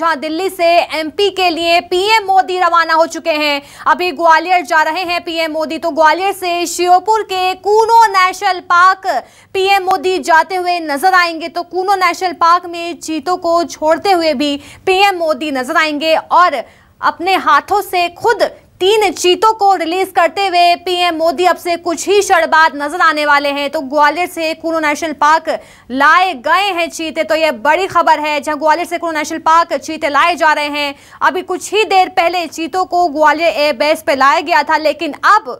जहां दिल्ली से एमपी के लिए पीएम मोदी रवाना हो चुके हैं। अभी ग्वालियर जा रहे हैं पीएम मोदी। तो ग्वालियर से श्योपुर के Kuno national park PM Modi जाते हुए नजर आएंगे। तो कूनो नेशनल पार्क में चीतों को छोड़ते हुए भी पीएम मोदी नजर आएंगे और अपने हाथों से खुद 3 चीतों को रिलीज करते हुए पीएम मोदी अब से कुछ ही क्षण बाद नजर आने वाले हैं। तो ग्वालियर से कूनो नेशनल पार्क लाए गए हैं चीते। तो यह बड़ी खबर है, जहां ग्वालियर से कूनो नेशनल पार्क चीते लाए जा रहे हैं। अभी कुछ ही देर पहले चीतों को ग्वालियर एयरबेस पे लाया गया था, लेकिन अब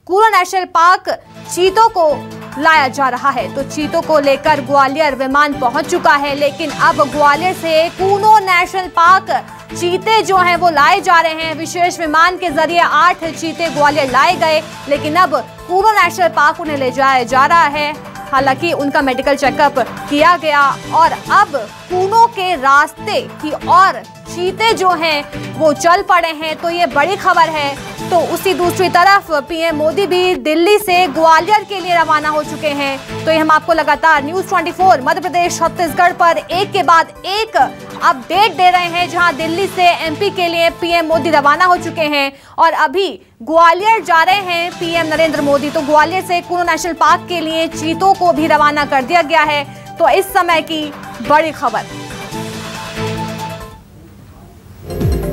कूनो नेशनल पार्क चीतों को लाया जा रहा है। तो चीतों को लेकर ग्वालियर विमान पहुंच चुका है, लेकिन अब ग्वालियर से कूनो नेशनल पार्क चीते जो हैं वो लाए जा रहे हैं। विशेष विमान के जरिए 8 चीते ग्वालियर लाए गए, लेकिन अब कूनो नेशनल पार्क उन्हें ले जाया जा रहा है। हालांकि उनका मेडिकल चेकअप किया गया और अब कूनो के रास्ते की ओर चीते जो हैं वो चल पड़े हैं। तो ये बड़ी खबर है। तो उसी दूसरी तरफ पीएम मोदी भी दिल्ली से ग्वालियर के लिए रवाना हो चुके हैं। तो ये हम आपको लगातार न्यूज़ 24 मध्य प्रदेश छत्तीसगढ़ पर एक के बाद एक अपडेट दे रहे हैं, जहां दिल्ली से एमपी के लिए पीएम मोदी रवाना हो चुके हैं और अभी ग्वालियर जा रहे हैं पीएम नरेंद्र मोदी। तो ग्वालियर से कूनो नेशनल पार्क के लिए चीतों को भी रवाना कर दिया गया है। तो इस समय की बड़ी खबर।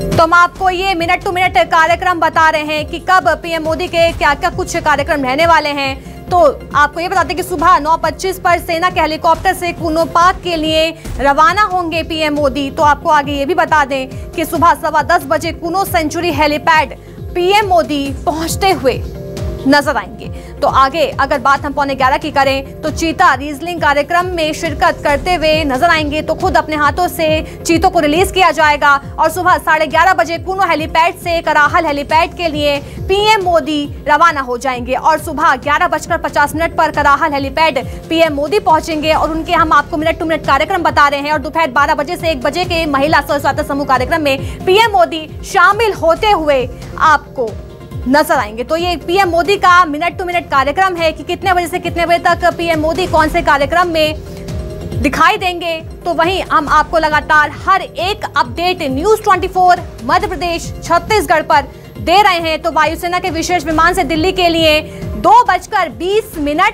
तो हम आपको ये मिनट टू मिनट कार्यक्रम बता रहे हैं कि कब पीएम मोदी के क्या क्या कुछ कार्यक्रम रहने वाले हैं। तो आपको ये बताते हैं कि सुबह 9:25 पर सेना के हेलीकॉप्टर से कूनो पार्क के लिए रवाना होंगे पीएम मोदी। तो आपको आगे ये भी बता दें कि सुबह 10:15 बजे Kuno sanctuary helipad PM Modi पहुंचते हुए नजर आएंगे। तो आगे अगर बात हम 11:15 की करें तो चीता रीजलिंग कार्यक्रम में शिरकत करते हुए नजर आएंगे। तो खुद अपने हाथों से चीतों को रिलीज किया जाएगा और सुबह 11:30 बजे कूनो हेलीपैड से कराहल हेलीपैड के लिए पीएम मोदी रवाना हो जाएंगे और सुबह 11:50 पर कराहल हेलीपैड पीएम मोदी पहुंचेंगे और उनके हम आपको मिनट टू मिनट कार्यक्रम बता रहे हैं। और दोपहर 12 बजे से 1 बजे के महिला स्वसहायता समूह कार्यक्रम में पीएम मोदी शामिल होते हुए आपको नजर आएंगे। तो ये पीएम मोदी का मिनट टू मिनट कार्यक्रम है कि कितने बजे से कितने बजे तक पीएम मोदी कौन से कार्यक्रम में दिखाई देंगे। तो वहीं हम आपको लगातार हर एक अपडेट न्यूज़ 24 मध्य प्रदेश छत्तीसगढ़ पर दे रहे हैं। तो वायुसेना के विशेष विमान से दिल्ली के लिए 2:20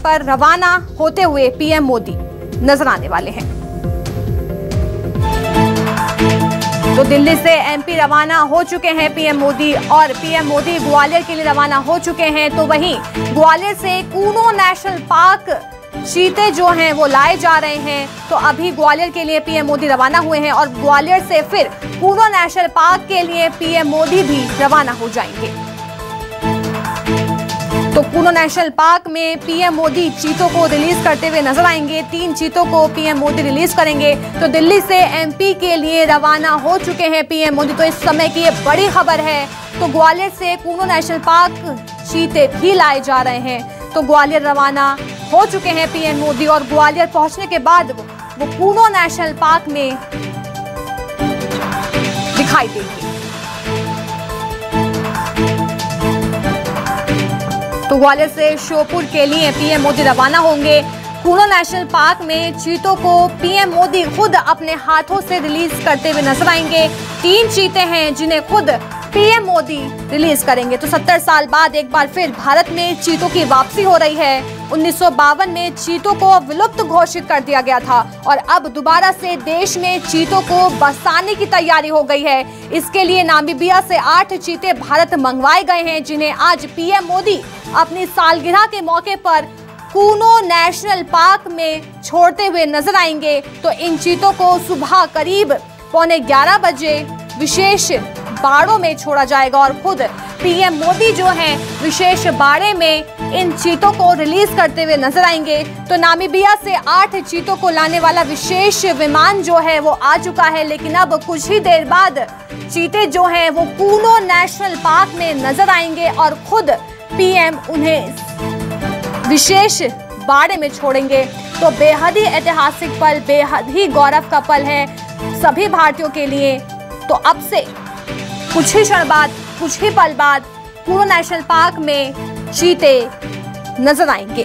पर रवाना होते हुए पीएम मोदी नजर आने वाले हैं। तो दिल्ली से एमपी रवाना हो चुके हैं पीएम मोदी और पीएम मोदी ग्वालियर के लिए रवाना हो चुके हैं। तो वहीं ग्वालियर से कूनो नेशनल पार्क चीते जो हैं वो लाए जा रहे हैं। तो अभी ग्वालियर के लिए पीएम मोदी रवाना हुए हैं और ग्वालियर से फिर कूनो नेशनल पार्क के लिए पीएम मोदी भी रवाना हो जाएंगे। तो कूनो नेशनल पार्क में पीएम मोदी चीतों को रिलीज करते हुए नजर आएंगे। 3 चीतों को पीएम मोदी रिलीज करेंगे। तो दिल्ली से एमपी के लिए रवाना हो चुके हैं पीएम मोदी। तो इस समय की ये बड़ी खबर है। तो ग्वालियर से कूनो नेशनल पार्क चीते भी लाए जा रहे हैं। तो ग्वालियर रवाना हो चुके हैं पीएम मोदी और ग्वालियर पहुंचने के बाद वो कूनो नेशनल पार्क में दिखाई देंगे। तो ग्वालियर से श्योपुर के लिए पीएम मोदी रवाना होंगे। कूनो नेशनल पार्क में चीतों को पीएम मोदी खुद अपने हाथों से रिलीज करते हुए नजर आएंगे। 3 चीते हैं जिन्हें खुद पीएम मोदी रिलीज करेंगे। तो 70 साल बाद एक बार फिर भारत में चीतों की वापसी हो रही है। 1952 में चीतों को विलुप्त घोषित कर दिया गया था और अब दोबारा से देश में चीतों को बसाने की तैयारी हो गई है। इसके लिए नामीबिया से 8 चीते भारत मंगवाए गए हैं, जिन्हें आज पीएम मोदी अपनी सालगिरह के मौके पर कूनो नेशनल पार्क में छोड़ते हुए नजर आएंगे। तो इन चीतों को सुबह करीब 11:15 बजे विशेष बाड़ों में छोड़ा जाएगा और खुद पीएम मोदी जो हैं विशेष बाड़े में इन चीतों को रिलीज करते हुए नजर आएंगे। तो नामीबिया से 8 चीतों को लाने वाला विशेष विमान जो है वो आ चुका है, लेकिन अब कुछ ही देर बाद चीते जो हैं वो कूनो नेशनल पार्क में नजर आएंगे और खुद पीएम उन्हें विशेष बाड़े में छोड़ेंगे। तो बेहद ही ऐतिहासिक पल, बेहद ही गौरव का पल है सभी भारतीयों के लिए। तो अब से कुछ ही क्षण बाद, कुछ ही पल बाद कूनो नेशनल पार्क में चीते नजर आएंगे।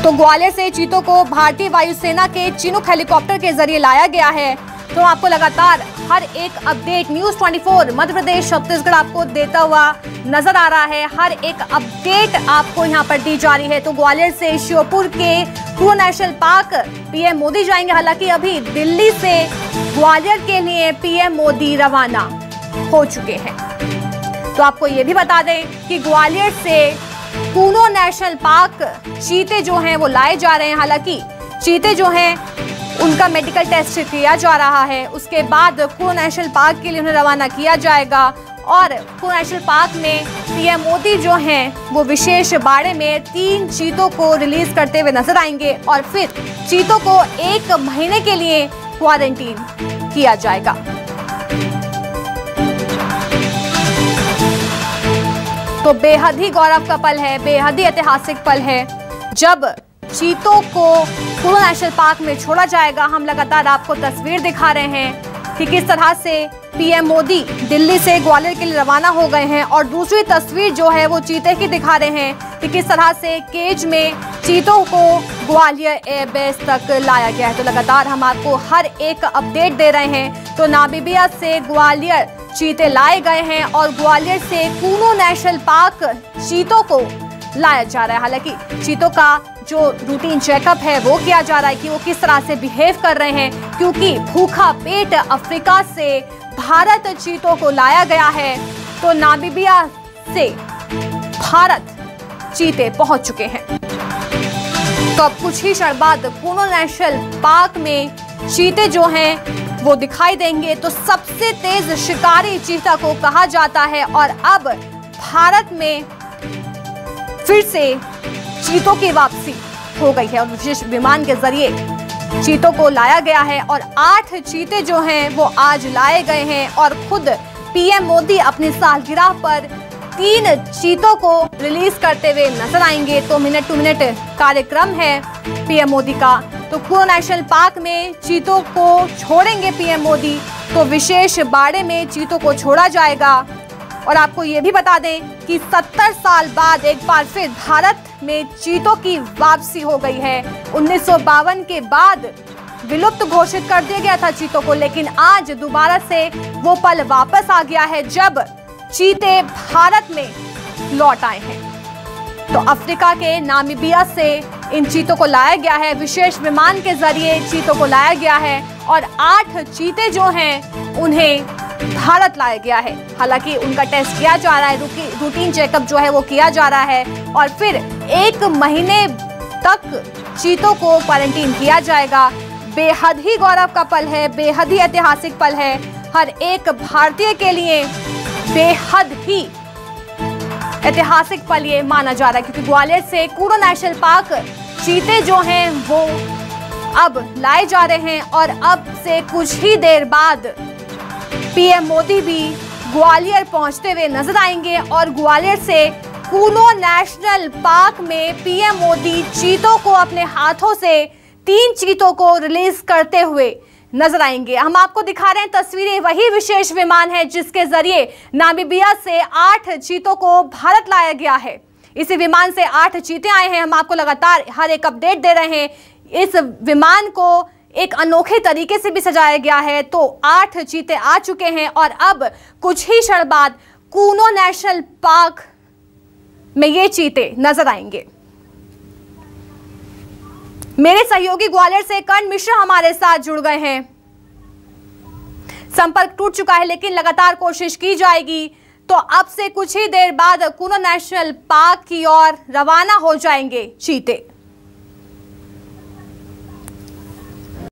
तो तो ग्वालियर से चीतों को भारतीय वायुसेना के चिनूक हेलीकॉप्टर के जरिए लाया गया है। तो आपको लगातार हर एक अपडेट न्यूज़ 24 मध्य प्रदेश छत्तीसगढ़ आपको देता हुआ नजर आ रहा है। हर एक अपडेट आपको यहां पर दी जा रही है। तो ग्वालियर से श्योपुर के कुनो नेशनल पार्क पीएम मोदी जाएंगे। हालांकि अभी दिल्ली से ग्वालियर के लिए पीएम मोदी रवाना हो चुके हैं। तो आपको ये भी बता दें कि ग्वालियर से कुनो नेशनल पार्क चीते जो हैं वो लाए जा रहे हैं। हालांकि चीते जो हैं उनका मेडिकल टेस्ट किया जा रहा है। उसके बाद कुनो नेशनल पार्क के लिए उन्हें रवाना किया जाएगा और कुनो नेशनल पार्क में पीएम मोदी जो हैं वो विशेष बाड़े में 3 चीतों को रिलीज करते हुए नजर आएंगे और फिर चीतों को 1 महीने के लिए क्वारंटीन किया जाएगा। तो बेहद ही गौरव का पल है, बेहद ही ऐतिहासिक पल है जब चीतों को कुनो नेशनल पार्क में छोड़ा जाएगा। हम लगातार आपको तस्वीर दिखा रहे हैं कि किस तरह से पीएम मोदी दिल्ली से ग्वालियर के लिए रवाना हो गए हैं और दूसरी तस्वीर जो है वो चीते की दिखा रहे हैं कि किस तरह से केज में चीतों को ग्वालियर एयरबेस तक लाया गया है। तो लगातार हम आपको हर एक अपडेट दे रहे हैं। तो नामीबिया से ग्वालियर चीते लाए गए हैं और ग्वालियर से कुनो नेशनल पार्क चीतों को लाया जा रहा है। हालांकि चीतों का जो रूटीन चेकअप है वो किया जा रहा है कि वो किस तरह से बिहेव कर रहे हैं, क्योंकि भूखा पेट अफ्रीका से भारत चीतों को लाया गया है। तो नामीबिया से भारत चीते पहुंच चुके हैं। तो अब कुछ ही क्षण बाद कुनो नेशनल पार्क में चीते जो हैं वो दिखाई देंगे। तो सबसे तेज शिकारी चीता को कहा जाता है और अब भारत में फिर से चीतों की वापसी हो गई है और विशेष विमान के जरिए चीतों को लाया गया है और 8 चीते जो हैं वो आज लाए गए हैं और खुद पीएम मोदी अपनी सालगिरह पर 3 चीतों को रिलीज करते हुए नजर आएंगे। तो मिनट टू मिनट कार्यक्रम है पीएम मोदी का। तो कुनो नेशनल पार्क में चीतों को छोड़ेंगे पीएम मोदी। तो विशेष बाड़े में चीतों को छोड़ा जाएगा और आपको ये भी बता दें कि 70 साल बाद एक बार फिर भारत में चीतों की वापसी हो गई है। 1952 के बाद विलुप्त घोषित कर दिया गया था चीतों को, लेकिन आज दोबारा से वो पल वापस आ गया है जब चीते भारत में लौट आए हैं। तो अफ्रीका के नामीबिया से इन चीतों को लाया गया है, विशेष विमान के जरिए चीतों को लाया गया है और 8 चीते जो हैं उन्हें भारत लाया गया है। हालांकि उनका टेस्ट किया जा रहा है, रूटीन चेकअप जो है वो किया जा रहा है और फिर 1 महीने तक चीतों को क्वारंटीन किया जाएगा। बेहद ही गौरव का पल है, बेहद ही ऐतिहासिक पल है हर एक भारतीय के लिए। बेहद ही ऐतिहासिक पल ये माना जा रहा है क्योंकि ग्वालियर से कुनो नेशनल पार्क चीते जो हैं वो अब लाए जा रहे हैं और अब से कुछ ही देर बाद पीएम मोदी भी ग्वालियर पहुंचते हुए नजर आएंगे और ग्वालियर से कुनो नेशनल पार्क में पीएम मोदी चीतों को अपने हाथों से 3 चीतों को रिलीज करते हुए नजर आएंगे। हम आपको दिखा रहे हैं तस्वीरें, वही विशेष विमान है जिसके जरिए नामीबिया से 8 चीतों को भारत लाया गया है। इसी विमान से 8 चीते आए हैं। हम आपको लगातार हर एक अपडेट दे रहे हैं। इस विमान को एक अनोखे तरीके से भी सजाया गया है। तो 8 चीते आ चुके हैं और अब कुछ ही क्षण बाद कुनो नेशनल पार्क में ये चीते नजर आएंगे। मेरे सहयोगी ग्वालियर से कर्ण मिश्र हमारे साथ जुड़ गए हैं। संपर्क टूट चुका है लेकिन लगातार कोशिश की जाएगी। तो अब से कुछ ही देर बाद कुनो नेशनल पार्क की ओर रवाना हो जाएंगे चीते।